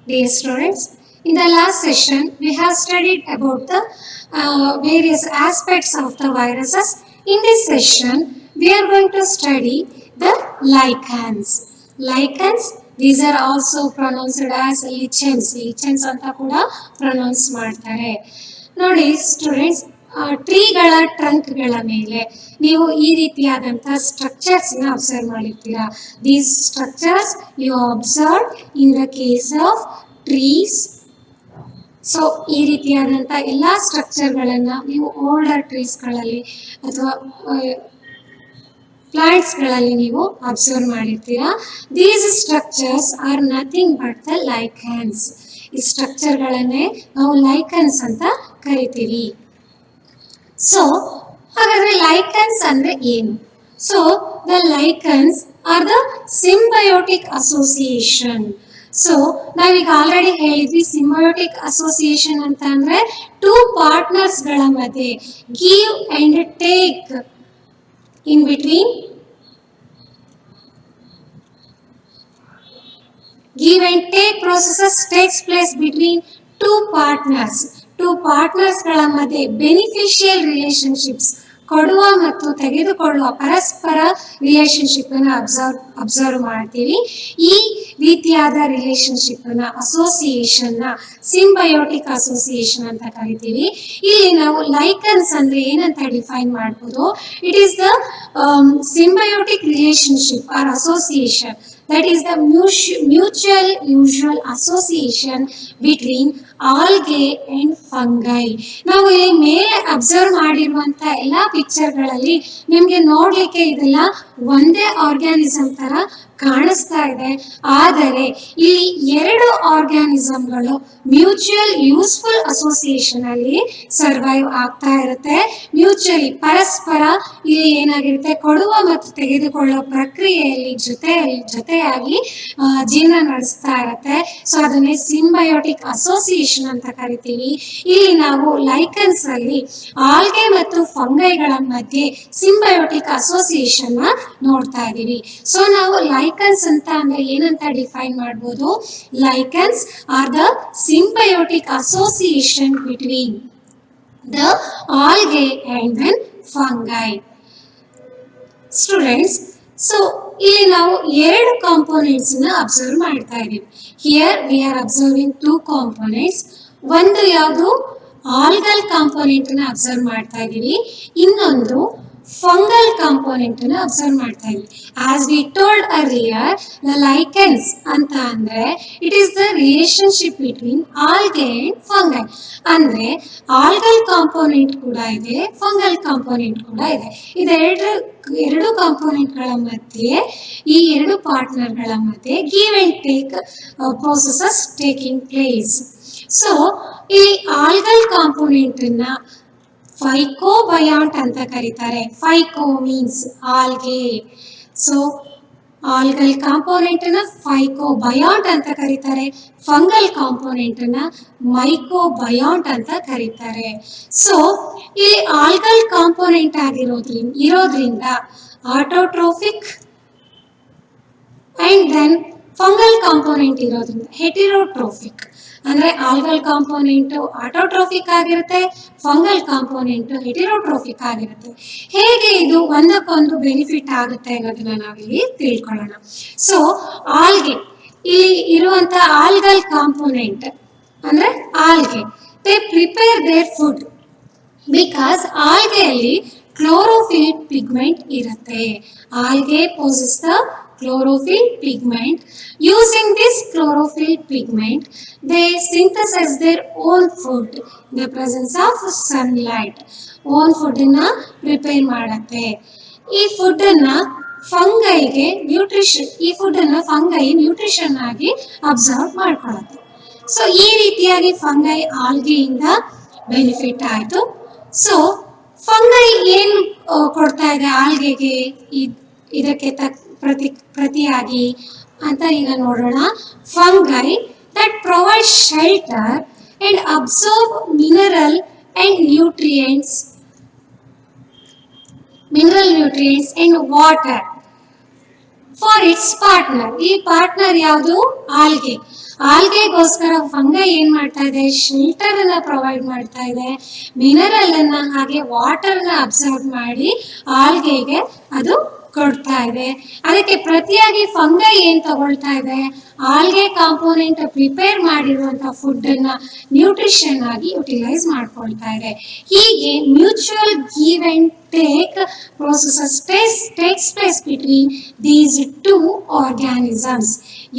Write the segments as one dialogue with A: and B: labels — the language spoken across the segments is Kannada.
A: Dear students, in the last session we have studied about the various aspects of the viruses. In this session we are going to study the lichens. Lichens, these are also pronounced as lichens. Lichens ಅಂತ ಕೂಡ ಪ್ರೊನೌನ್ಸ್ ಮಾಡ್ತಾರೆ. ನೋಡಿ ಸ್ಟೂಡೆಂಟ್ಸ್, ಟ್ರೀಗಳ ಟ್ರಂಕ್ಗಳ ಮೇಲೆ ನೀವು ಈ ರೀತಿಯಾದಂತಹ ಸ್ಟ್ರಕ್ಚರ್ಸ್ ನ ಅಬ್ಸರ್ವ್ ಮಾಡಿರ್ತೀರಾ. These structures you observe in the case of trees. So ಈ ರೀತಿಯಾದಂತಹ ಎಲ್ಲಾ ಸ್ಟ್ರಕ್ಚರ್ಗಳನ್ನ ನೀವು ಓಲ್ಡರ್ ಟ್ರೀಸ್ಗಳಲ್ಲಿ ಅಥವಾ ಪ್ಲಾಂಟ್ಸ್ಗಳಲ್ಲಿ ನೀವು ಅಬ್ಸರ್ವ್ ಮಾಡಿರ್ತೀರಾ. These structures are nothing but the lichens. ಈ ಸ್ಟ್ರಕ್ಚರ್ಗಳನ್ನೇ ನಾವು ಲೈಕನ್ಸ್ ಅಂತ ಕರಿತೀವಿ. ಸೊ ಹಾಗಾದ್ರೆ ಲೈಕನ್ಸ್ ಅಂದ್ರೆ ಏನು? So the lichens are the symbiotic association. So ನಾವೀಗ ಆಲ್ರೆಡಿ ಹೇಳಿದ್ವಿ, ಸಿಂಬಯೋಟಿಕ್ ಅಸೋಸಿಯೇಷನ್ ಅಂತ ಅಂದ್ರೆ ಟೂ ಪಾರ್ಟ್ನರ್ಸ್ ಗಳ ಮಧ್ಯೆ give and take in between, give and take processes takes place between two partners. two partners ಗಳ ಮಧ್ಯೆ ಬೆನಿಫಿಷಿಯಲ್ ರಿಲೇಶನ್ಶಿಪ್ಸ್, ಕೊಡುವ ಮತ್ತು ತೆಗೆದುಕೊಳ್ಳುವ ಪರಸ್ಪರ ರಿಲೇಶನ್ಶಿಪ್ ಅನ್ನು ಅಬ್ಸರ್ವ್ ಮಾಡ್ತೀವಿ. ಈ ರೀತಿಯಾದ ರಿಲೇಶನ್ಶಿಪ್ ಅನ್ನ ಅಸೋಸಿಯೇಷನ್ ನ ಸಿಂಬಯೋಟಿಕ್ ಅಸೋಸಿಯೇಷನ್ ಅಂತ ಕರಿತೀವಿ. ಇಲ್ಲಿ ನಾವು ಲೈಕನ್ಸ್ ಅಂದ್ರೆ ಏನಂತ ಡಿಫೈನ್ ಮಾಡಬಹುದು. It is the symbiotic relationship or association, that is the mutual usual association between algae and fungi. ನಾವು ಇಲ್ಲಿ ಮೇಲೆ ಅಬ್ಸರ್ವ್ ಮಾಡಿರುವಂತ ಎಲ್ಲಾ ಪಿಕ್ಚರ್ಗಳಲ್ಲಿ ನಿಮ್ಗೆ ನೋಡ್ಲಿಕ್ಕೆ ಇದೆಲ್ಲ ಒಂದೇ ಆರ್ಗ್ಯಾನಿಸಮ್ ತರ ಕಾಣಿಸ್ತಾ ಇದೆ. ಆದರೆ ಇಲ್ಲಿ ಎರಡು ಆರ್ಗ್ಯಾನಿಸಮ್ಗಳು ಮ್ಯೂಚುವಲ್ ಯೂಸ್ಫುಲ್ ಅಸೋಸಿಯೇಷನ್ ಅಲ್ಲಿ ಸರ್ವೈವ್ ಆಗ್ತಾ ಇರುತ್ತೆ. ಮ್ಯೂಚುವಲಿ ಪರಸ್ಪರ ಇಲ್ಲಿ ಏನಾಗಿರುತ್ತೆ, ಕೊಡುವ ಮತ್ತು ತೆಗೆದುಕೊಳ್ಳುವ ಪ್ರಕ್ರಿಯೆಯಲ್ಲಿ ಜೊತೆಯಾಗಿ ಜೀವನ ನಡೆಸ್ತಾ ಇರುತ್ತೆ. ಸೊ ಅದನ್ನೇ ಸಿಂಬಯೋಟಿಕ್ ಅಸೋಸಿಯೇಷನ್ ಅಂತ ಕರಿತೀವಿ. ಇಲ್ಲಿ ನಾವು ಲೈಕನ್ಸ್ ಅಲ್ಲಿ ಆಲ್ಗೆ ಮತ್ತು ಫಂಗೈಗಳ ಮಧ್ಯೆ ಸಿಂಬಯೋಟಿಕ್ ಅಸೋಸಿಯೇಷನ್ ನ ನೋಡ್ತಾ ಇದೀವಿ. ಸೊ ನಾವು ಲೈಕನ್ಸ್ ಅಂತ ಅಂದ್ರೆ ಏನಂತ ಡಿಫೈನ್ ಮಾಡಬಹುದು. Lichens are the symbiotic association between the algae and then fungi. Students, so ಇಲ್ಲಿ ನಾವು ಎರಡು ಕಾಂಪೋನೆಂಟ್ಸ್ ನ ಅಬ್ಸರ್ವ್ ಮಾಡ್ತಾ ಇದೀವಿ. Here we are observing two components. ಒಂದು ಯಾವುದು ಆಲ್ಗಲ್ ಕಾಂಪೋನೆಂಟ್ ನ ಅಬ್ಸರ್ವ್ ಮಾಡ್ತಾ ಇದೀವಿ, ಇನ್ನೊಂದು ಫಂಗಲ್ ಕಾಂಪೋನೆಂಟ್ ನ ಅಬ್ಸರ್ವ್ ಮಾಡ್ತಾ ಇದ್ವಿ. As we told earlier, the lichens ಅಂತ ಅಂದ್ರೆ it is the relationship between algae and fungi. ಅಂದ್ರೆ ಆಲ್ಗಲ್ ಕಾಂಪೋನೆಂಟ್ ಕೂಡ ಇದೆ, ಫಂಗಲ್ ಕಾಂಪೋನೆಂಟ್ ಕೂಡ ಇದೆ. ಎರಡು ಕಾಂಪೋನೆಂಟ್ ಗಳ ಮಧ್ಯೆ, ಈ ಎರಡು ಪಾರ್ಟ್ನರ್ ಗಳ ಮಧ್ಯೆ give and take processes taking place. So ಈ ಆಲ್ಗಲ್ ಕಾಂಪೋನೆಂಟ್ ನ ಫೈಕೋಬಯಾಂಟ್ ಅಂತ ಕರೀತಾರೆ. Phyco means algae. So algal component ನ ಫೈಕೋಬಯಾಂಟ್ ಅಂತ ಕರೀತಾರೆ, ಫಂಗಲ್ ಕಾಂಪೋನೆಂಟ್ ನ ಮೈಕೋಬಯಾಂಟ್ ಅಂತ ಕರೀತಾರೆ. ಸೊ ಇಲ್ಲಿ ಆಲ್ಗಲ್ ಕಾಂಪೋನೆಂಟ್ ಇರೋದ್ರಿಂದ autotrophic and then fungal component ಇರೋದ್ರಿಂದ ಹೆಟಿರೋಟ್ರೋಫಿಕ್. ಅಂದ್ರೆ ಆಲ್ಗಲ್ ಕಾಂಪೋನೆಂಟ್ ಆಟೋಟ್ರೋಫಿಕ್ ಆಗಿರುತ್ತೆ, ಫಂಗಲ್ ಕಾಂಪೋನೆಂಟ್ ಹೆಟಿರೋಟ್ರೋಫಿಕ್ ಆಗಿರುತ್ತೆ. ಹೇಗೆ ಇದು ಒಂದಕ್ಕೊಂದು ಬೆನಿಫಿಟ್ ಆಗುತ್ತೆ ಅನ್ನೋದನ್ನ ನಾವಿಲ್ಲಿ ತಿಳ್ಕೊಳ್ಳೋಣ. ಸೊ ಆಲ್ಗೆ, ಇಲ್ಲಿ ಇರುವಂತ ಆಲ್ಗಲ್ ಕಾಂಪೋನೆಂಟ್ ಅಂದ್ರೆ algae, they prepare their food because ಆಲ್ಗೆಯಲ್ಲಿ ಕ್ಲೋರೋಫಿಲ್ ಪಿಗ್ಮೆಂಟ್ ಇರುತ್ತೆ. Algae possess the chlorophyll pigment. Using this chlorophyll pigment, they synthesize their own food in the presence of sunlight. Own food na prepare ಮಾಡುತ್ತೆ. ಈ ಫುಡ್ ಅನ್ನ ಫಂಗೈಗೆ ನ್ಯೂಟ್ರಿಷನ್, ಈ ಫುಡ್ ಅನ್ನ ಫಂಗೈ ನ್ಯೂಟ್ರಿಷನ್ ಆಗಿ ಅಬ್ಸರ್ವ್ ಮಾಡ್ಕೊಳ್ಳುತ್ತೆ. ಸೊ ಈ ರೀತಿಯಾಗಿ ಫಂಗೈ ಆಲ್ಗೆಯಿಂದ ಬೆನಿಫಿಟ್ ಆಯ್ತು. ಸೊ ಫಂಗೈ ಏನ್ ಕೊಡ್ತಾ ಇದೆ ಆಲ್ಗೆಗೆ, ಇದಕ್ಕೆ ಪ್ರತಿಯಾಗಿ ಅಂತ ಈಗ ನೋಡೋಣ. Fungi that provide shelter and observe mineral nutrients and water for it's partner. ಈ ಪಾರ್ಟ್ನರ್ ಯಾವುದು? ಆಲ್ಗೆ. ಆಲ್ಗೆಗೋಸ್ಕರ ಫಂಗೈ ಏನ್ ಮಾಡ್ತಾ ಇದೆ, ಶೆಲ್ಟರ್ ಅನ್ನ ಪ್ರೊವೈಡ್ ಮಾಡ್ತಾ ಇದೆ, ಮಿನರಲ್ ಅನ್ನ ಹಾಗೆ ವಾಟರ್ ನ ಅಬ್ಸರ್ವ್ ಮಾಡಿ ಆಲ್ಗೆಗೆ ಅದು ಕೊಡ್ತಾ ಇದೆ. ಅದಕ್ಕೆ ಪ್ರತಿಯಾಗಿ ಫಂಗೈ ಏನ್ ತಗೊಳ್ತಾ ಇದೆ, ಆಲ್ಗೆ ಕಾಂಪೋನೆಂಟ್ ಪ್ರಿಪೇರ್ ಮಾಡಿರುವಂತಹ ಫುಡ್ ಅನ್ನ ನ್ಯೂಟ್ರಿಷನ್ ಆಗಿ ಯುಟಿಲೈಸ್ ಮಾಡ್ಕೊಳ್ತಾ ಇದೆ. ಹೀಗೆ mutual give and take processes takes place between these two organisms.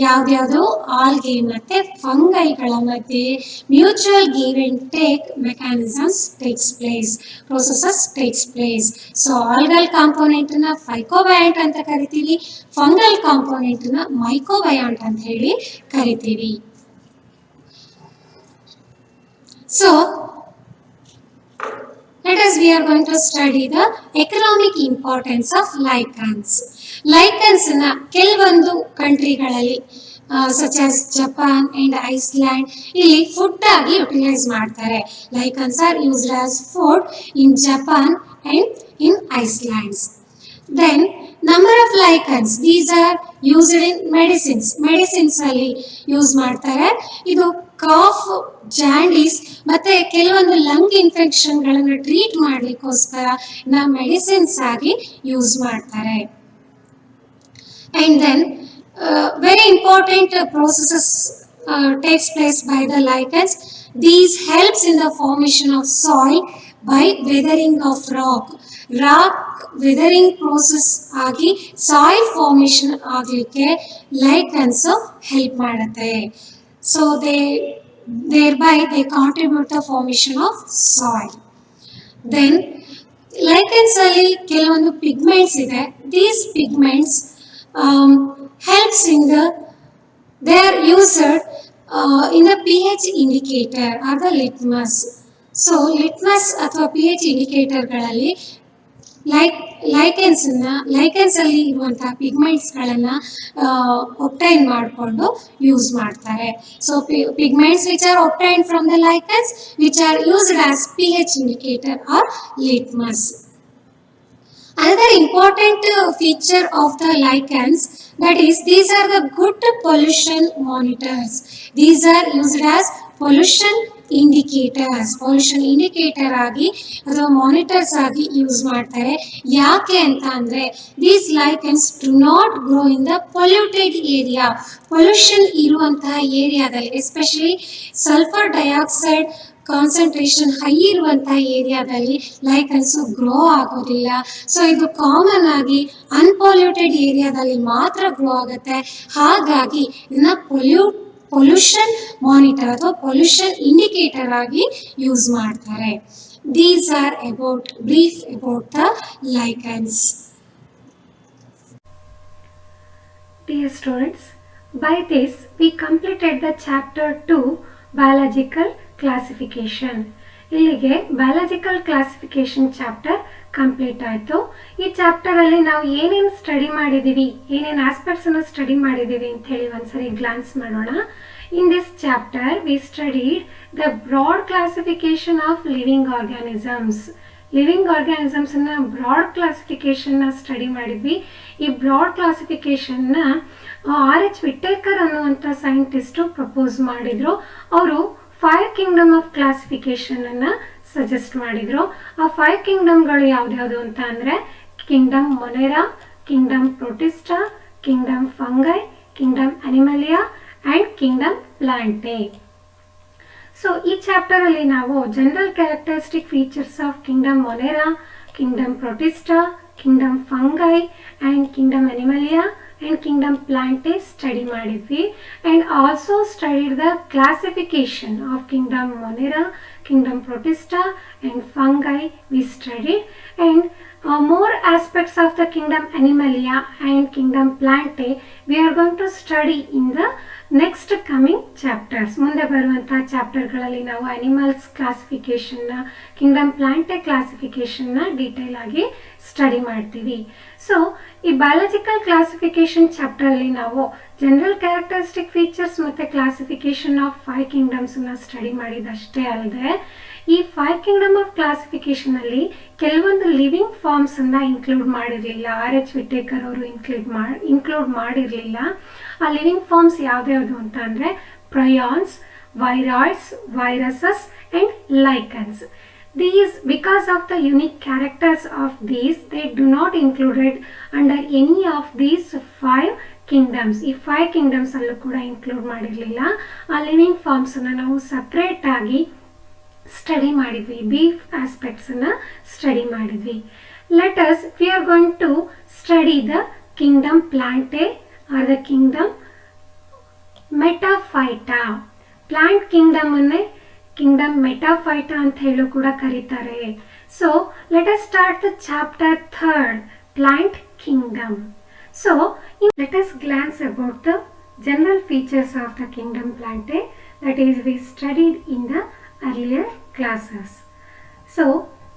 A: ಯಾವ್ದ್ಯಾವುದು, ಆಲ್ಗೆ ಮತ್ತೆ ಫಂಗೈಗಳ ಮಧ್ಯೆ mutual give and take mechanisms processes takes place. So algal component ನ ಫೈಕೋಬಯಾಂಟ್ ಅಂತ ಕರಿತೀವಿ, ಫಂಗಲ್ ಕಾಂಪೋನೆಂಟ್ ನ ಮೈಕೋಬಯಾಂಟ್ ಅಂತ ಹೇಳಿ ಕರಿತೀವಿ. So let us we are going to study the economic importance of lichens. Lichens ನ ಕೆಲವೊಂದು ಕಂಟ್ರಿಗಳಲ್ಲಿ such as Japan and Iceland ಇಲ್ಲಿ ಫುಡ್ ಆಗಿ ಯುಟಿಲೈಸ್ ಮಾಡ್ತಾರೆ. Lichens are used as food in Japan and in Iceland. Then number of lichens, these are used in medicines ಅಲ್ಲಿ ಯೂಸ್ ಮಾಡ್ತಾರೆ. ಇದು ಕಾಫ್, ಜಾಂಡೀಸ್ ಮತ್ತೆ ಕೆಲವೊಂದು ಲಂಗ್ ಇನ್ಫೆಕ್ಷನ್ ಗಳನ್ನ ಟ್ರೀಟ್ ಮಾಡ್ಲಿಕ್ಕೋಸ್ಕರ ಮೆಡಿಸಿನ್ಸ್ ಆಗಿ ಯೂಸ್ ಮಾಡ್ತಾರೆ. And then very important processes takes place by the lichens. These helps in the formation of soil by weathering of rock weathering process ಆಗಿ ಸಾಯಿಲ್ ಫಾರ್ಮೇಶನ್ ಆಗ್ಲಿಕ್ಕೆ ಲೈಕನ್ಸ್ ಹೆಲ್ಪ್ ಮಾಡುತ್ತೆ. So thereby they contribute the formation of soil. Then lichens ಅಲ್ಲಿ ಕೆಲವೊಂದು ಪಿಗ್ಮೆಂಟ್ಸ್ ಇದೆ. These pigments helps in they are used in the pH indicator or the litmus. So litmus ಅಥವಾ pH indicator ಗಳಲ್ಲಿ ಲೈಕೆನ್ಸ್ ಅಲ್ಲಿ ಇರುವಂತಹ ಪಿಗ್ಮೆಂಟ್ಸ್ ಗಳನ್ನ ಒಬ್ಟೈನ್ ಮಾಡಿಕೊಂಡು ಯೂಸ್ ಮಾಡ್ತಾರೆ. So pigments which are obtain from the lichens which are used as pH indicator or litmus. Another important feature of the lichens, that is, these are the good pollution monitors. These are used as pollution indicator ಆಗಿ ಅಥವಾ ಮಾನಿಟರ್ಸ್ ಆಗಿ ಯೂಸ್ ಮಾಡ್ತಾರೆ. ಯಾಕೆ ಅಂತ ಅಂದ್ರೆ these lichens do not grow in the polluted area. Pollution ಇರುವಂತಹ ಏರಿಯಾದಲ್ಲಿ, especially sulphur dioxide concentration high ಇರುವಂತಹ ಏರಿಯಾದಲ್ಲಿ ಲೈಕನ್ಸ್ ಗ್ರೋ ಆಗೋದಿಲ್ಲ. ಸೊ ಇದು ಕಾಮನ್ ಆಗಿ ಅನ್ಪೊಲ್ಯೂಟೆಡ್ ಏರಿಯಾದಲ್ಲಿ ಮಾತ್ರ ಗ್ರೋ ಆಗುತ್ತೆ. ಹಾಗಾಗಿ ಇದನ್ನ ಪೊಲ್ಯೂಷನ್ ಮಾನಿಟರ್ ಅಥವಾ ಪೊಲ್ಯೂಷನ್ ಇಂಡಿಕೇಟರ್ ಆಗಿ ಯೂಸ್ ಮಾಡ್ತಾರೆ. These are brief about the lichens.
B: Dear students, by this we completed the chapter 2 biological classification. ಇಲ್ಲಿಗೆ ಬಯಾಲಜಿಕಲ್ ಕ್ಲಾಸಿಫಿಕೇಶನ್ ಚಾಪ್ಟರ್ ಕಂಪ್ಲೀಟ್ ಆಯಿತು. ಈ ಚಾಪ್ಟರಲ್ಲಿ ನಾವು ಏನೇನು ಸ್ಟಡಿ ಮಾಡಿದ್ದೀವಿ, ಏನೇನು ಆಸ್ಪೆಕ್ಟ್ಸನ್ನು ಸ್ಟಡಿ ಮಾಡಿದ್ದೀವಿ ಅಂತ ಹೇಳಿ ಒಂದ್ಸರಿ ಗ್ಲಾನ್ಸ್ ಮಾಡೋಣ. In this chapter we studied the broad classification of living organisms. Living ಆರ್ಗ್ಯಾನಿಸಮ್ಸನ್ನು ಬ್ರಾಡ್ ಕ್ಲಾಸಿಫಿಕೇಶನ್ನ ಸ್ಟಡಿ ಮಾಡಿದ್ವಿ. ಈ ಬ್ರಾಡ್ ಕ್ಲಾಸಿಫಿಕೇಶನ್ನ R.H. ವಿಟೇಕರ್ ಅನ್ನುವಂಥ ಸೈಂಟಿಸ್ಟು ಪ್ರಪೋಸ್ ಮಾಡಿದರು. ಅವರು 5 ಕಿಂಗ್ಡಮ್ ಆಫ್ ಕ್ಲಾಸಿಫಿಕೇಶನ್ ಅನ್ನ ಸಜೆಸ್ಟ್ ಮಾಡಿದ್ರು. ಆ 5 ಕಿಂಗ್ಡಮ್ಗಳು ಯಾವ್ದ್ಯಾವುದು ಅಂತ ಅಂದ್ರೆ kingdom Monera, kingdom Protista, kingdom Fungi, kingdom Animalia and kingdom Plantae. So ಈ ಚಾಪ್ಟರ್ ಅಲ್ಲಿ ನಾವು general characteristic features of kingdom Monera, kingdom Protista, kingdom fungi and kingdom Animalia and kingdom plante study ಮಾಡಿದ್ವಿ. and also studied the classification of kingdom monera, kingdom protista and fungi we studied. and more aspects of the kingdom animalia and kingdom plante we are going to study in the next coming chapters. ಮುಂದೆ ಬರುವಂತಹ ಚಾಪ್ಟರ್ಗಳಲ್ಲಿ ನಾವು ಅನಿಮಲ್ಸ್ ಕ್ಲಾಸಿಫಿಕೇಶನ್ನ, ಕಿಂಗ್ಡಮ್ ಪ್ಲಾಂಟೆ ಕ್ಲಾಸಿಫಿಕೇಶನ್ನ ಡೀಟೇಲ್ ಆಗಿ ಸ್ಟಡಿ ಮಾಡ್ತೀವಿ. ಸೊ ಈ ಬಯಾಲಜಿಕಲ್ ಕ್ಲಾಸಿಫಿಕೇಶನ್ ಚಾಪ್ಟರ್ ಅಲ್ಲಿ ನಾವು ಜನರಲ್ ಕ್ಯಾರೆಕ್ಟರಿಸ್ಟಿಕ್ ಫೀಚರ್ಸ್ ಮತ್ತೆ ಕ್ಲಾಸಿಫಿಕೇಶನ್ ಆಫ್ 5 ಕಿಂಗ್ಡಮ್ಸ್ ಅನ್ನ ಸ್ಟಡಿ ಮಾಡಿದಷ್ಟೇ ಅಲ್ಲದೆ ಈ 5 ಕಿಂಗ್ಡಮ್ ಆಫ್ ಕ್ಲಾಸಿಫಿಕೇಶನ್ ಅಲ್ಲಿ ಕೆಲವೊಂದು ಲಿವಿಂಗ್ ಫಾರ್ಮ್ಸ್ ಅನ್ನ ಇನ್ಕ್ಲೂಡ್ ಮಾಡಿರಲಿಲ್ಲ. R.H. ವಿಟೇಕರ್ ಅವರು ಇನ್ಕ್ಲೂಡ್ ಮಾಡಿರಲಿಲ್ಲ. ಆ ಲಿವಿಂಗ್ ಫಾರ್ಮ್ಸ್ ಯಾವ್ದ್ಯಾವ್ದು ಅಂತ ಅಂದ್ರೆ prions, viroids, viruses, and lichens. These, because of the unique characters of these, they do not included under any of these 5 kingdoms. ಈ 5 kingdoms ಅಲ್ಲೂ ಕೂಡ ಇನ್ಕ್ಲೂಡ್ ಮಾಡಿರಲಿಲ್ಲ. ಆ ಲಿವಿಂಗ್ ಫಾರ್ಮ್ಸ್ ಅನ್ನು ನಾವು ಸಪ್ರೇಟ್ ಆಗಿ ಸ್ಟಡಿ ಮಾಡಿದ್ವಿ, ಬೀಫ್ ಆಸ್ಪೆಕ್ಟ್ಸ್ ಅನ್ನ ಸ್ಟಡಿ ಮಾಡಿದ್ವಿ. Let us, we are going to study the kingdom Plantae or the kingdom Metaphyta. Plant kingdom ಅನ್ನೇ kingdom Metaphyta ಅಂತ ಹೇಳು ಕೂಡ ಕರೀತಾರೆ. So let us start the chapter 3rd, plant kingdom. So let us glance about the general features of the kingdom Plantae, that is we studied in the earlier classes. So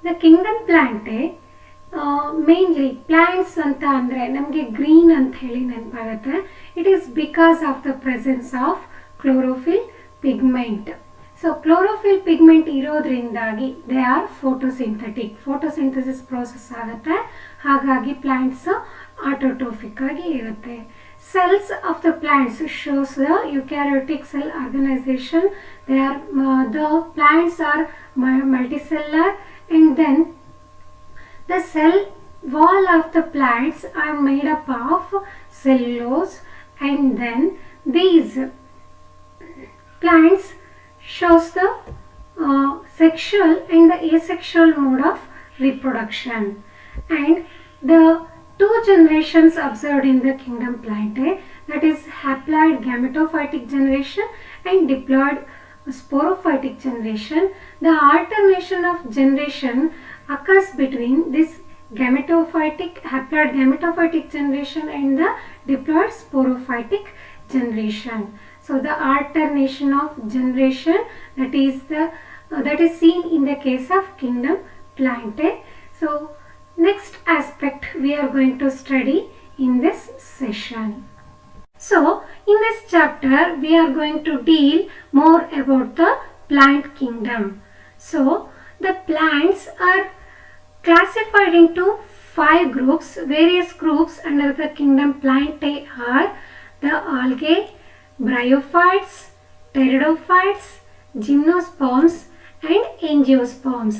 B: the kingdom Plantae mainly plants ಅಂತ ಅಂದರೆ ನಮಗೆ ಗ್ರೀನ್ ಅಂತ ಹೇಳಿ ನೆನಪಾಗುತ್ತೆ. It is because of the presence of chlorophyll pigment. So chlorophyll pigment ಇರೋದ್ರಿಂದಾಗಿ they are photosynthetic, photosynthesis process ಆಗುತ್ತೆ, ಹಾಗಾಗಿ ಪ್ಲಾಂಟ್ಸ್ ಆಟೋಟ್ರೋಫಿಕ್ ಆಗಿ ಇರುತ್ತೆ. Cells of the plants shows the eukaryotic cell organization. They are the plants are multicellular, and then the cell wall of the plants are made up of cellulose, and then these plants shows the sexual and the asexual mode of reproduction. And the 2 generations observed in the kingdom Plantae, that is haploid gametophytic generation and diploid sporophytic generation. The alternation of generation occurs between this haploid gametophytic generation and the diploid sporophytic generation. So the alternation of generation, that is seen in the case of kingdom Plantae. So next aspect we are going to study in this session. So in this chapter we are going to deal more about the plant kingdom. So the plants are classified into 5 groups. Various groups under the kingdom Plantae are the algae, bryophytes, pteridophytes, gymnosperms and angiosperms.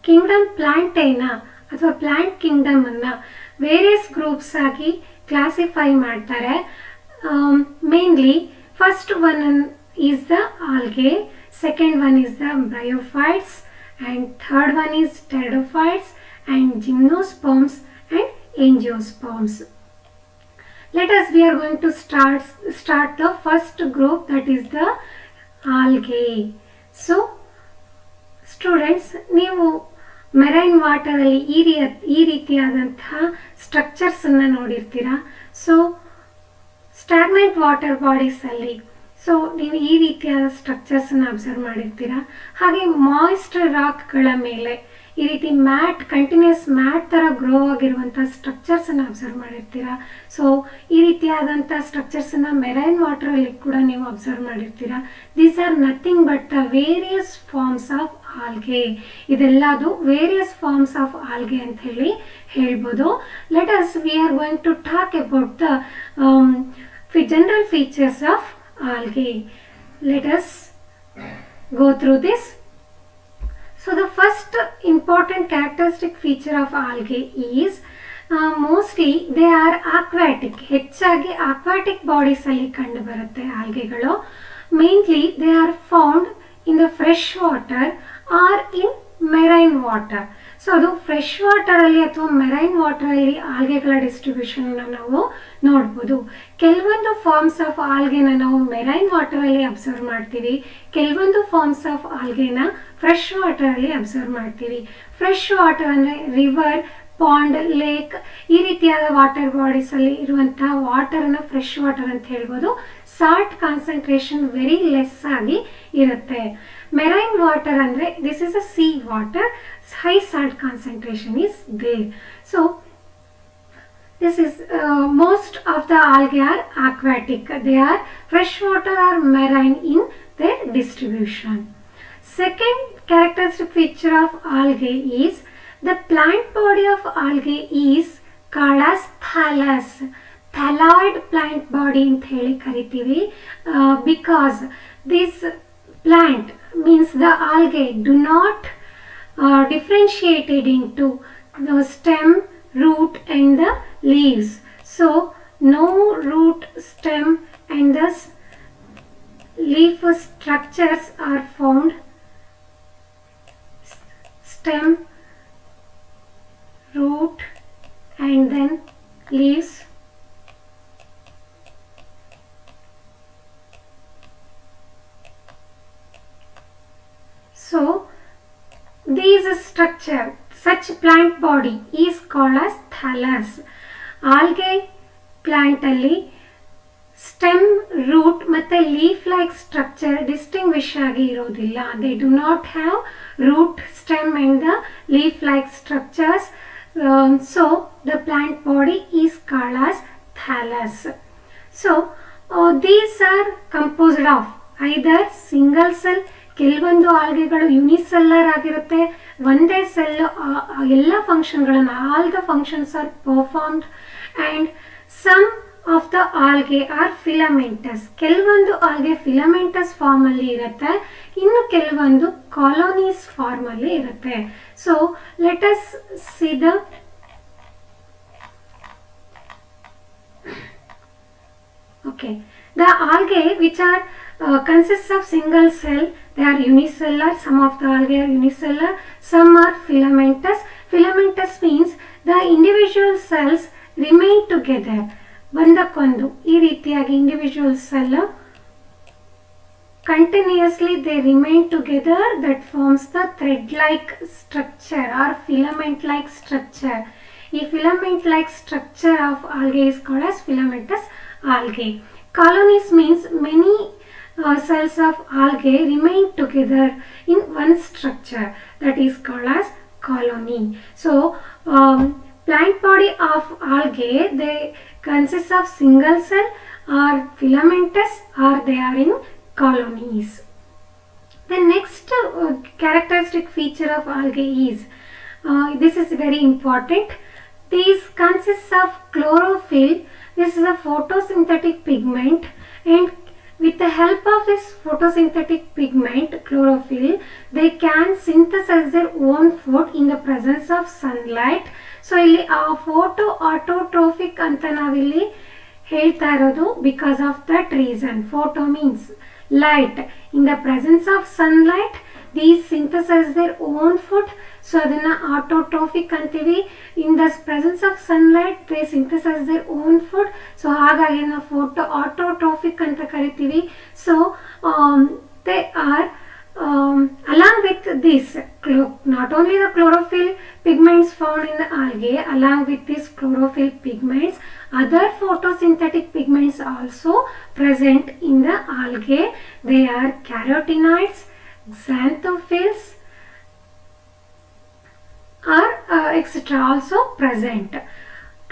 B: Kingdom Plantae na ಅಥವಾ ಪ್ಲಾಂಟ್ ಕಿಂಗ್ಡಮ್ ಅನ್ನ ವೇರಿಯಸ್ ಗ್ರೂಪ್ಸ್ ಆಗಿ ಕ್ಲಾಸಿಫೈ ಮಾಡ್ತಾರೆ. Mainly first one is the algae, second one is the bryophytes, and third one is pteridophytes and gymnosperms and angiosperms. Let us, we are going to start the first group, that is the algae. So students, ನೀವು ಮೆರೈನ್ ವಾಟರಲ್ಲಿ ಈ ರೀತಿಯಾದಂತಹ ಸ್ಟ್ರಕ್ಚರ್ಸನ್ನು ನೋಡಿರ್ತೀರಾ. ಸೊ ಸ್ಟಾಗ್ನೆಂಟ್ ವಾಟರ್ ಬಾಡೀಸಲ್ಲಿ ಸೊ ನೀವು ಈ ರೀತಿಯಾದ ಸ್ಟ್ರಕ್ಚರ್ಸನ್ನು ಅಬ್ಸರ್ವ್ ಮಾಡಿರ್ತೀರಾ. ಹಾಗೆ ಮಾಯಿಸ್ಟ್ ರಾಕ್ಗಳ ಮೇಲೆ ಈ ರೀತಿ ಮ್ಯಾಟ್, ಕಂಟಿನ್ಯೂಸ್ ಮ್ಯಾಟ್ ಥರ ಗ್ರೋ ಆಗಿರುವಂಥ ಸ್ಟ್ರಕ್ಚರ್ಸನ್ನು ಅಬ್ಸರ್ವ್ ಮಾಡಿರ್ತೀರಾ. ಸೊ ಈ ರೀತಿಯಾದಂಥ ಸ್ಟ್ರಕ್ಚರ್ಸನ್ನು ಮೆರೈನ್ ವಾಟರಲ್ಲಿ ಕೂಡ ನೀವು ಅಬ್ಸರ್ವ್ ಮಾಡಿರ್ತೀರಾ. These are nothing but the various forms of algae. ಇದೆಲ್ಲದು ವೇರಿಯಸ್ ಫಾರ್ಮ್ಸ್ ಆಫ್ ಆಲ್ಗೆ ಅಂತ ಹೇಳಿ ಹೇಳ್ಬೋದು. Let us, we are going to talk about the general features of algae. Let us go through this. So the first important characteristic feature of algae is mostly they are aquatic. ಹೆಚ್ಚಾಗಿ aquatic bodies ಅಲ್ಲಿ ಕಂಡು ಬರುತ್ತೆ ಆಲ್ಗೆಗಳು. Mainly they are found in the fresh water or in marine water. So ಅದು ಫ್ರೆಶ್ ವಾಟರಲ್ಲಿ ಅಥವಾ ಮೆರೈನ್ ವಾಟರಲ್ಲಿ ಆಲ್ಗೆಗಳ ಡಿಸ್ಟ್ರಿಬ್ಯೂಷನ್ನ ನಾವು ನೋಡ್ಬೋದು. ಕೆಲವೊಂದು ಫಾರ್ಮ್ಸ್ ಆಫ್ ಆಲ್ಗೆನ ನಾವು ಮೆರೈನ್ ವಾಟರಲ್ಲಿ ಅಬ್ಸರ್ವ್ ಮಾಡ್ತೀವಿ, ಕೆಲವೊಂದು ಫಾರ್ಮ್ಸ್ ಆಫ್ ಆಲ್ಗೆನ ಫ್ರೆಶ್ ವಾಟರಲ್ಲಿ ಅಬ್ಸರ್ವ್ ಮಾಡ್ತೀವಿ. ಫ್ರೆಶ್ ವಾಟರ್ ಅಂದರೆ ರಿವರ್, ಪಾಂಡ್, ಲೇಕ್ ಈ ರೀತಿಯಾದ ವಾಟರ್ ಬಾಡೀಸಲ್ಲಿ ಇರುವಂತಹ ವಾಟರನ್ನು ಫ್ರೆಶ್ ವಾಟರ್ ಅಂತ ಹೇಳ್ಬೋದು. ಸಾಲ್ಟ್ ಕಾನ್ಸಂಟ್ರೇಷನ್ ವೆರಿ ಲೆಸ್ ಆಗಿ ಇರುತ್ತೆ. ಮೆರೈನ್ ವಾಟರ್ ಅಂದರೆ this is a sea water, high salt concentration is there. So this is most of the algae are aquatic. They are freshwater or marine in their distribution. Second characteristic feature of algae is the plant body of algae is called as thallus. Thalloid plant body ಅಂತ ಹೇಳಿ ಕರಿತೀವಿ. Because this plant means the algae do not differentiated into the stem, root and the leaves. So no root, stem and the leaf structures are found. Stem, root and then leaves. So these structure, such plant body is called as thallus. Algae plant ಅಲ್ಲಿ ಸ್ಟೆಮ್, ರೂಟ್ ಮತ್ತು ಲೀಫ್ ಲೈಕ್ ಸ್ಟ್ರಕ್ಚರ್ ಡಿಸ್ಟಿಂಗ್ವಿಶ್ ಆಗಿ ಇರೋದಿಲ್ಲ. They do not have root, stem and the leaf like structures. So the plant body is called as thallus. So these are composed of either single cell, ಕೆಲವೊಂದು ಆಲ್ಗೆಗಳು ಯುನಿಸೆಲ್ಲರ್ ಆಗಿರುತ್ತೆ, ಒಂದೇ ಸೆಲ್ ಎಲ್ಲ ಫಂಕ್ಷನ್ಗಳನ್ನು, all the functions are performed. And some of the algae are filamentous. ಕೆಲವೊಂದು ಆಲ್ಗೆ ಫಿಲಮೆಂಟಸ್ ಫಾರ್ಮಲ್ಲಿ ಇರುತ್ತೆ, ಇನ್ನು ಕೆಲವೊಂದು ಕಾಲೋನೀಸ್ ಫಾರ್ಮಲ್ಲಿ ಇರುತ್ತೆ. So let us see the the algae which are consists of single cell, they are unicellular. Some of the algae are unicellular, some are filamentous. Filamentous means the individual cells remain together. ಒಂದಕ್ಕೊಂದು ಈ ರೀತಿಯಾಗಿ individual cell continuously they remain together, that forms the thread like structure or filament like structure. ಈ filament like structure of algae is called as filamentous algae. Colonies means many cells of algae remain together in one structure, that is called as colony. So plant body of algae, they consist of single cell or filamentous, or they are in colonies. The next characteristic feature of algae is, this is very important, these consists of chlorophyll. This is a photosynthetic pigment, and with the help of this photosynthetic pigment, chlorophyll, they can synthesize their own food in the presence of sunlight. So ಇಲ್ಲಿ photo autotrophic ಅಂತ ನಾವಿಲ್ಲಿ ಹೇಳ್ತಾ ಇರೋದು because of that reason. Photo means light. In the presence of sunlight, these synthesize their own food. So ಅದನ್ನ autotrophic ಅಂತೀವಿ. In the presence of sunlight, they synthesize their own food. So ಹಾಗಾಗಿ ನಾವು photo autotrophic ಅಂತ ಕರಿತೀವಿ. So they are along with this, not only the chlorophyll pigments found in the algae, along with these chlorophyll pigments, other photosynthetic pigments also present in the algae. They are carotenoids, xanthophylls, or etc. also present.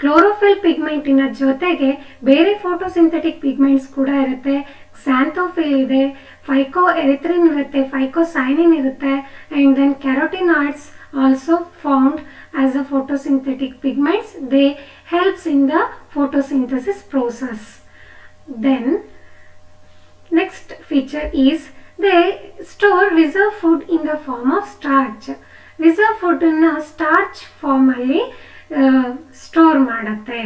B: Chlorophyll ಪಿಗ್ಮೆಂಟಿನ ಜೊತೆಗೆ ಬೇರೆ ಫೋಟೋಸಿಂಥೆಟಿಕ್ ಪಿಗ್ಮೆಂಟ್ಸ್ ಕೂಡ ಇರುತ್ತೆ. ಕ್ಸಾಂಥೋಫಿಲ್ ಇದೆ, ಫೈಕೋ ಎರಿಥ್ರಿನ್ ಇರುತ್ತೆ, ಫೈಕೋಸೈನಿನ್ ಇರುತ್ತೆ, and then carotenoids also found as a photosynthetic pigments. They helps in the photosynthesis process. Then next feature is they store reserve food in the form of starch. Reserve food ಅನ್ನು starch form ಅಲ್ಲಿ ಸ್ಟೋರ್ ಮಾಡುತ್ತೆ.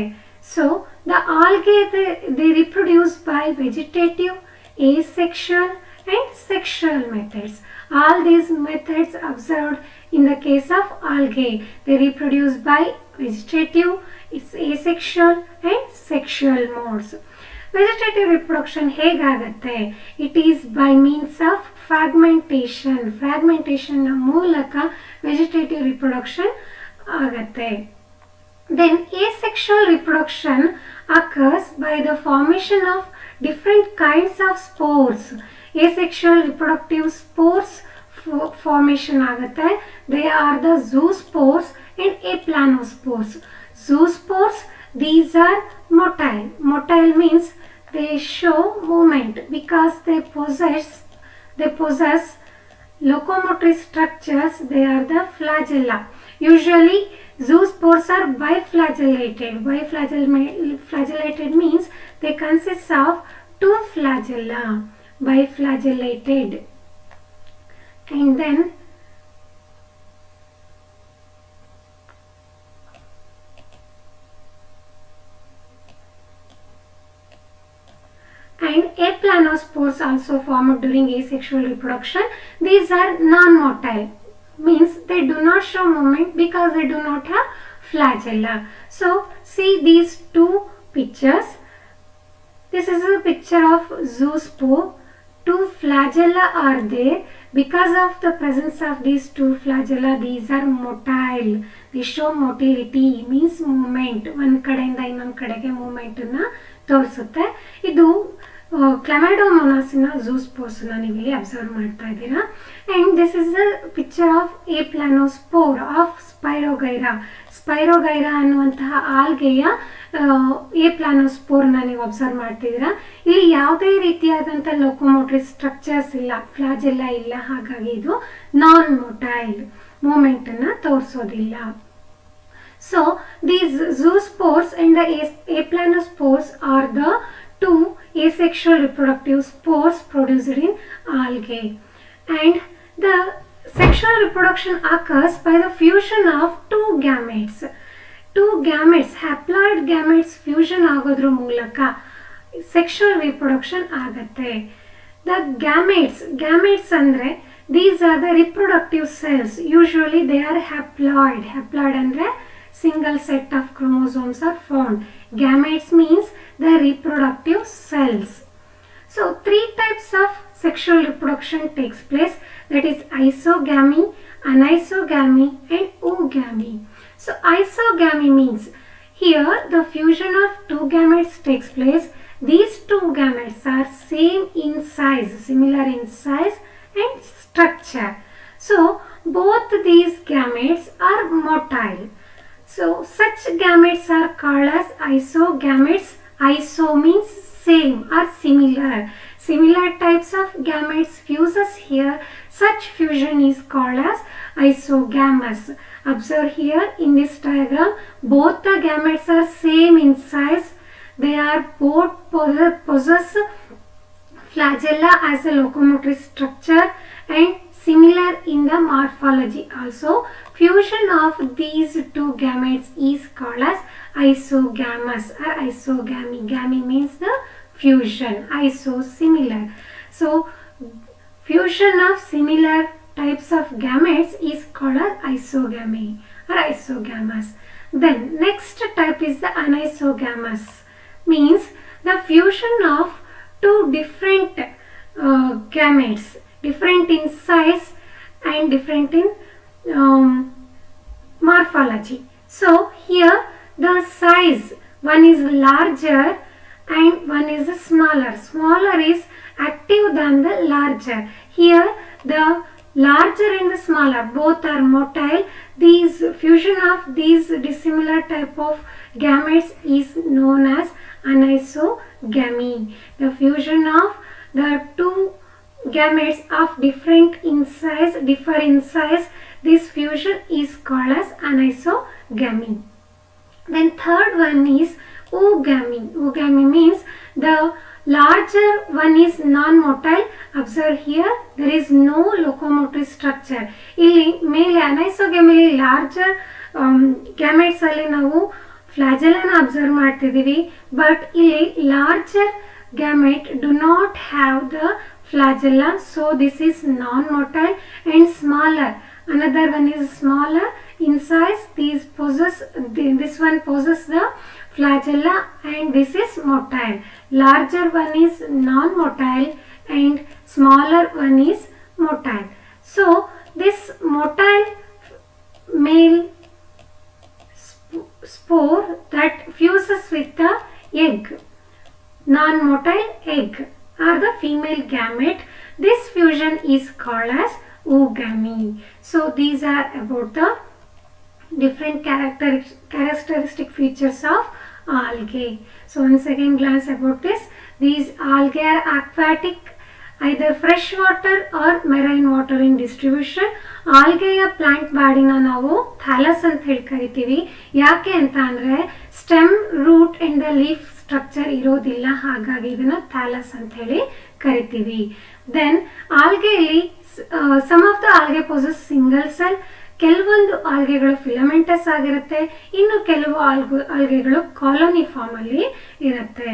B: So the algae they reproduce by vegetative, asexual and sexual methods. All these methods observed in the case of algae. They reproduce by vegetative, asexual and sexual modes. Vegetative reproduction ಹೇಗಾಗುತ್ತೆ? It is by means of fragmentation. Fragmentation ನ ಮೂಲಕ vegetative reproduction ಆಗುತ್ತೆ. Then asexual reproduction occurs by the formation of different kinds of spores. Asexual reproductive spores formation ಆಗುತ್ತೆ. They are the zoospores and aplanospores. Zoospores, these are motile. Motile means they show movement because they possess locomotory structures. They are the flagella. Usually zoospores are biflagellated. Biflagellated means they consist of two flagella. Biflagellated. And then and aplanospores also formed during asexual reproduction. These are non-motile, means they do not show movement because they do not have flagella. So see these two pictures. This is a picture of zoospore. Two flagella are there. Because of the presence of these two flagella, these are motile. They show motility, means movement. One ಕಡೆಯಿಂದ ಇನ್ನೊಂದು ಕಡೆಗೆ ಮೂವ್ಮೆಂಟ್ ಅನ್ನ ತೋರಿಸುತ್ತೆ. ಇದು ಕ್ಲಮೈಡೋಮೊನಾಸಿನ ಝೂಸ್ಪೋರ್ಸ್ನ ನೀವು ಇಲ್ಲಿ ಅಬ್ಸರ್ವ್ ಮಾಡ್ತಾ ಇದ್ದೀರಾ. And this is the picture of aplanospore of Spirogyra. Spirogyra ಅನ್ನುವಂತಹ ಆಲ್ಗೆಯ ಏಪ್ಲಾನೋಸ್ಪೋರ್ನ ನೀವು ಅಬ್ಸರ್ವ್ ಮಾಡ್ತಿದ್ದೀರಾ. ಇಲ್ಲಿ ಯಾವುದೇ ರೀತಿಯಾದಂಥ ಲೋಕೋಮೋಟ್ರಿ ಸ್ಟ್ರಕ್ಚರ್ಸ್ ಇಲ್ಲ, ಫ್ಲಾಜೆಲ್ಲ ಇಲ್ಲ. ಹಾಗಾಗಿ ಇದು ನಾನ್ motile, ಮೂಮೆಂಟನ್ನು ತೋರಿಸೋದಿಲ್ಲ. So these zoospores and the aplanospores are the two asexual reproductive spores produced in algae. And the sexual reproduction occurs by the fusion of two gametes. Two gametes, haploid gametes fusion ಆಗೋದ್ರ ಮೂಲಕ sexual reproduction ಆಗುತ್ತೆ. The gametes ಅಂದ್ರೆ these are the reproductive cells. Usually they are haploid. Haploid ಅಂದ್ರೆ single set of chromosomes are found. Gametes means the reproductive cells. So three types of sexual reproduction takes place, that is isogamy, anisogamy and oogamy. So isogamy means here the fusion of two gametes takes place. These two gametes are same in size, similar in size and structure. So both these gametes are motile. So such gametes are called as isogametes. Iso means same or similar. Similar types of gametes fuses here. Such fusion is called as isogamous. Observe here in this diagram, both the gametes are same in size. They are both possess flagella as a locomotory structure and similar in the morphology also. Fusion of these two gametes is called as isogamous or isogamy. Gamy means the fusion, iso similar. So fusion of similar types of gametes is called as isogamy or isogamous. Then next type is the anisogamous, means the fusion of two different gametes, different in size and different in morphology. So here the size, one is larger and one is smaller. Smaller is active than the larger. Here the larger and the smaller both are motile. These fusion of these dissimilar type of gametes is known as anisogamy. The fusion of the two gametes of differ in size, this fusion is called as anisogamy. Then third one is oogamy. Oogamy means the larger one is non-motile. Observe here, there is no locomotory structure. ಇಲ್ಲಿ ಮೇಲೆ ಅನೈಸೋಗಮಿ ಲಾರ್ಜರ್ ಗ್ಯಾಮೆಟ್ಸ್ ಅಲ್ಲಿ ನಾವು ಫ್ಲಾಜೆಲ್ಲನ ಅಬ್ಸರ್ವ್ ಮಾಡ್ತಿದ್ದೀವಿ. ಬಟ್ ಇಲ್ಲಿ larger gamete do not have the flagella, so this is non-motile. And smaller, another one is smaller in size. This one possesses the flagella and this is motile. Larger one is non-motile and smaller one is motile. So this motile male spore that fuses with the egg, non-motile egg, or the female gamete. This fusion is called as oogamy. So these are about the different characteristic features of algae. So once again glance about this. These algae are aquatic either fresh water or marine water in distribution. ಆಲ್ಗೆಯ ಪ್ಲಾಂಟ್ ಬಾಡಿನ ನಾವು ಥ್ಯಾಲಸ್ ಅಂತ ಹೇಳಿ ಕರಿತೀವಿ. ಯಾಕೆ ಅಂತ ಅಂದರೆ stem, root and the leaf structure ಇರೋದಿಲ್ಲ, ಹಾಗಾಗಿ ಇದನ್ನ ಥ್ಯಾಲಸ್ ಅಂತ ಹೇಳಿ ಕರಿತೀವಿ. ದೆನ್ ಆಲ್ಗೆಯಲ್ಲಿ some of the algae possess single cell. ಕೆಲವೊಂದು ಆಲ್ಗೆಗಳು ಫಿಲಮೆಂಟಸ್ ಆಗಿರುತ್ತೆ, ಇನ್ನು ಕೆಲವು ಆಲ್ಗೆಗಳು ಕಾಲೋನಿ ಫಾರ್ಮ್ ಅಲ್ಲಿ ಇರುತ್ತೆ.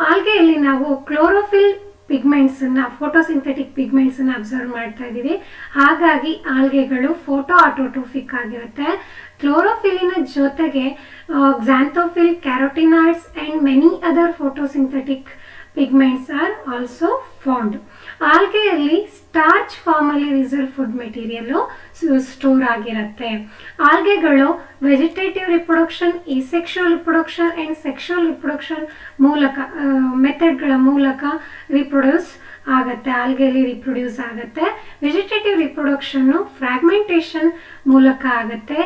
B: ಆಲ್ಗೆಯಲ್ಲಿ ನಾವು ಕ್ಲೋರೋಫಿಲ್ ಪಿಗ್ಮೆಂಟ್ಸ್ ಅನ್ನ, ಫೋಟೋಸಿಂಥೆಟಿಕ್ ಪಿಗ್ಮೆಂಟ್ಸ್ ಅನ್ನ ಅಬ್ಸರ್ವ್ ಮಾಡ್ತಾ ಇದೀವಿ. ಹಾಗಾಗಿ ಆಲ್ಗೆಗಳು ಫೋಟೋ ಆಟೋಟ್ರೋಫಿಕ್ ಆಗಿರುತ್ತೆ. ಕ್ಲೋರೋಫಿಲಿನ ಜೊತೆಗೆ xanthophyll, carotenoids and many other photosynthetic pigments are also found. ಆಲ್ಗೆಯಲ್ಲಿ ಸ್ಟಾರ್ಚ್ ಫಾರ್ಮ್ ಅಲ್ಲಿ ರಿಸರ್ವ್ ಫುಡ್ ಮೆಟೀರಿಯಲ್ ಸ್ಟೋರ್ ಆಗಿರುತ್ತೆ. ಆಲ್ಗೆಗಳು vegetative reproduction, asexual reproduction and sexual reproduction ಮೂಲಕ ಮೆಥಡ್ಗಳ ಮೂಲಕ ರಿಪ್ರೊಡ್ಯೂಸ್ ಆಗುತ್ತೆ. ಆಲ್ಗೆಯಲ್ಲಿ ರಿಪ್ರೊಡ್ಯೂಸ್ ಆಗುತ್ತೆ. ವೆಜಿಟೇಟಿವ್ ರಿಪ್ರೊಡಕ್ಷನ್ ಫ್ರಾಗ್ಮೆಂಟೇಶನ್ ಮೂಲಕ ಆಗುತ್ತೆ.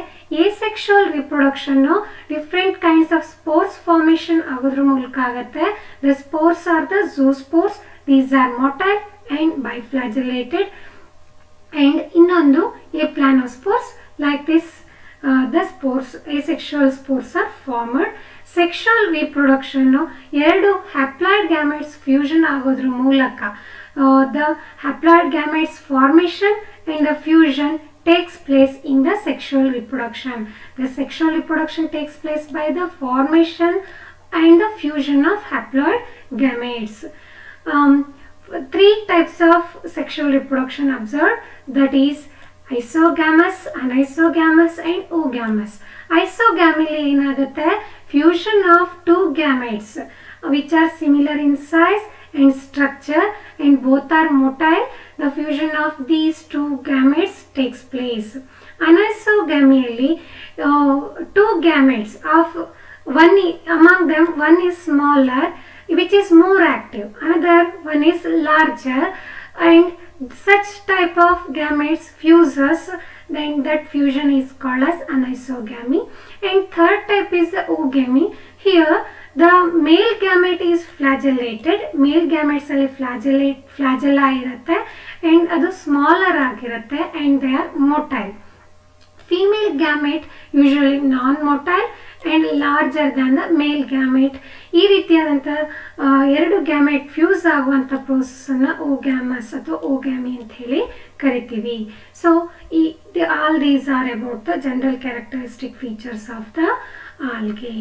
B: Asexual reproduction different kinds of spores formation ಆಗೋದ್ರ ಮೂಲಕ ಆಗುತ್ತೆ. The spores are the zoospores. These are motile and biflagellated. And ಇನ್ನೊಂದು aplanospores. Like this, the spores, asexual spores are formed. Sexual reproduction ಎರಡು haploid gametes fusion ಆಗೋದ್ರ ಮೂಲಕ the haploid gametes formation and the fusion takes place in the sexual reproduction. The sexual reproduction takes place by the formation and the fusion of haploid gametes. Three types of sexual reproduction observed, that is isogamous, anisogamous and oogamous. Isogamy ಏನಾಗುತ್ತೆ, fusion of two gametes which are similar in size and structure and both are motile. The fusion of these two gametes takes place. Anisogamy two gametes of among them one is smaller, which is more active, another one is larger, and such type of gametes fuses, then that fusion is called as anisogamy. And third type is the oogamy. Here the male gamete is flagellated. Male gametes ಅಲ್ಲಿ flagella ಇರುತ್ತೆ and ಅದು smaller ಆಗಿರುತ್ತೆ and they are motile. Female gamete usually non-motile and larger than the male gamete. ಈ ರೀತಿಯಾದಂಥ ಎರಡು ಗ್ಯಾಮೆಟ್ ಫ್ಯೂಸ್ ಆಗುವಂಥ ಪ್ರೋಸೆಸ್ಸನ್ನು ಓಗ್ಯಾಮಸ್ ಅಥವಾ ಓಗ್ಯಾಮಿ ಅಂತ ಹೇಳಿ ಕರಿತೀವಿ. So all these are about the general characteristic features of the algae.